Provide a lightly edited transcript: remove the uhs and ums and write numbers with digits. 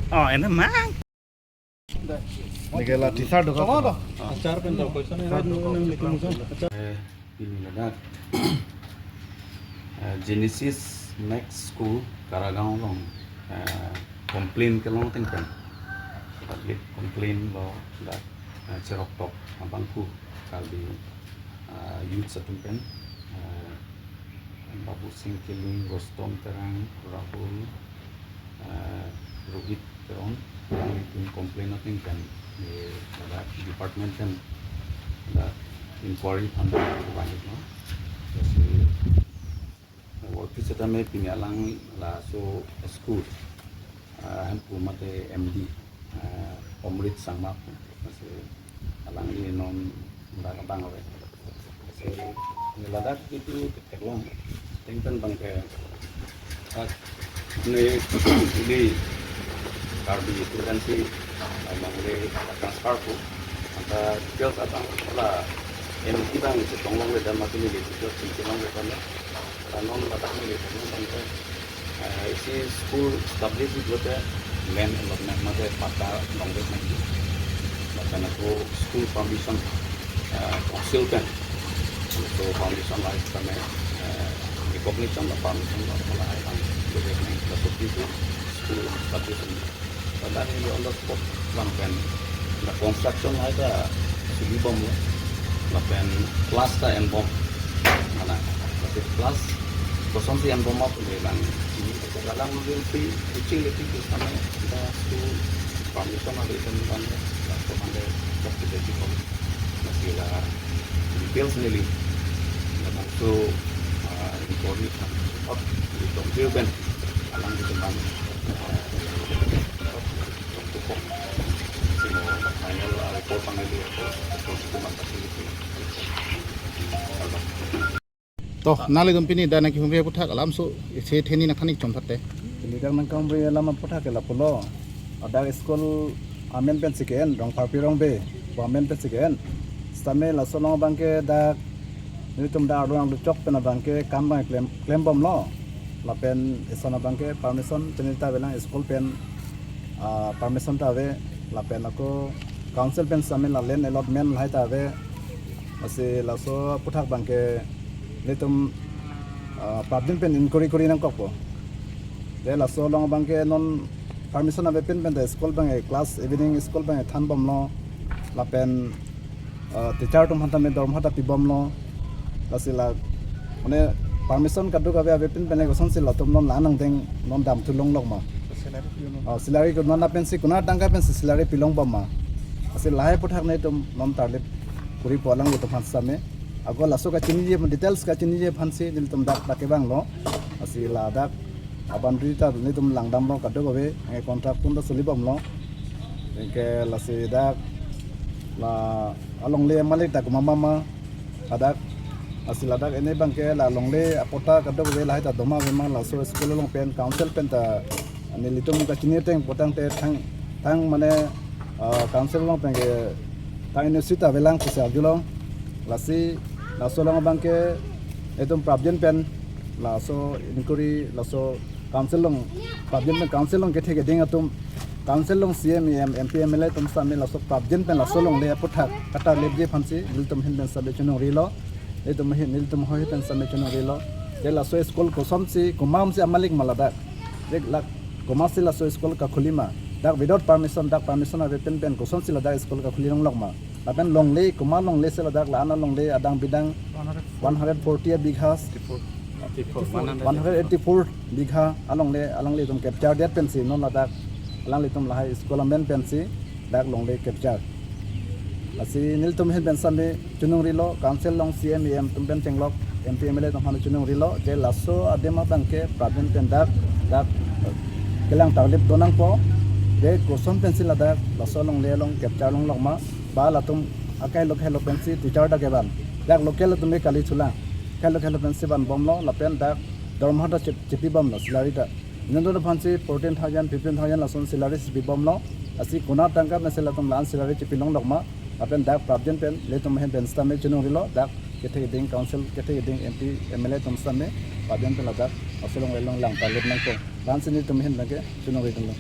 Oh, enak mang. Nigela tisar do Tama. Acar pen daw question ni rad nang likum mo. Pilihan Genesis Max School Karagaon long komplain ke long tingkan public komplain lo dak cerok tok abangku kali youth setempen Babu Singkiling Rostom terang Rahul Rohit teron yang komplain tingkan di department kan da inquiry under banyak no jadi waktu kita may pinalang la so school hampu mate MD Omrit Sangmak kasi alang ini non ndaga bangawe kasi niladak itu teklong tingkan bangke at ini kardi itu kan si bangke transfer ko anta details atang la MD bang itu tolong le dan makin ini details tolong le kan non batak ni non bangke isi school established juga land allotment mate pata nongre nanti bahkan aku school permission council kan so permission lah kami recognition lah permission lah mulai kan jadi ni seperti itu school establishment dan ini on the spot kan la construction ada segi bom lah pen kelas ta en bom mana tapi kelas kosong si en bom apa ni lang ini dalam mimpi kucing itu sama kita tu permission ada itu kan atau ada waktu jadi bom masih lah details ni dan so ini kan up di tombol ben alang di tempat final report panggil itu cuma fasiliti toh nale company dana ki humbe puthak alam so se theni na khanik chom thatte Ligar nang kambre lama putha ke lapulo ada school amen pen siken rong papi rong be amen pen siken stame la solong bangke da ni tum da rong lu chok pen bangke kam bang claim bom lo la pen esona bangke permission tenita belang school pen permission ta ve la pen ako council pen stame la len allotment lai ta ve ase la so puthak bangke ni tum problem pen inquiry kori nang kokpo de la so long bangke non permission ave pen the school bang class evening school bang than bom lo la pen teacher tum hanta me dorm hata tibom lo la sila mane permission kadu ka ave pen pen goson sila tum non lanang deng non dam thulong lok ma salary ko non pen si kuna tangka pen salary pilong bom ma asil lahe puthak nei tum non tarlet puri polang to phansa me ago la so ka chini je details ka chini je phansi dil tum dak ke bang lo asila dak abandri ta ni tum langdam lo kadu babe ngai contract pun to solibom lo engke la se dak la along le malik tak mama adak asila dak ene bangke la long le apota kadu babe la ta doma be ma la so school long pen council pen ta ani litum ka chini teng potang te thang mane council long pen ke tang university ta belang pisa julong la si la so long bangke etum problem pen la so inquiry la so council long problem pen council long ke thege ding atum council long CMM MP MLA tum sa me la so problem pen la so long le puthak kata lebje phansi niltum hin ben sabe chuno rilo etum hin niltum hoy pen sabe chuno rilo de la so school ko somsi kumam si amalik malada dek lak komasi la so school ka khulima dak without permission dak permission ave pen ko somsi la dak school ka khulirong lokma lapen long le kuma long le sela dak la ana long le adang bidang 140 bighas 184 bigha along le tum capture that pensi non la dak alang le tum la high school men pensi dak long le capture asi nil tum hen ben sambe chunung rilo council long CMEM tum ben chenglok MPMLA tum hanu chunung rilo je lasso adema bangke problem pen dak kelang tawlip donang po de koson pensil la dak lasso long le long capture long lokma ba la tum akai lok hello pensi teacher dak eban dak local tum me kali chula hello pensi ban bomlo la pen dak dorma ta chipi bom lo salary ta nando phansi 14000 15000 la son salary chipi bom lo asi kuna tangka me sela tum lan salary chipi long lokma apen dak problem pen le tum hen ben sta me chunu rilo dak kethe ding council kethe ding MP MLA tum sta me problem pen la dak asolong long lang ta le nang ko lan sini tum hen lage chunu rilo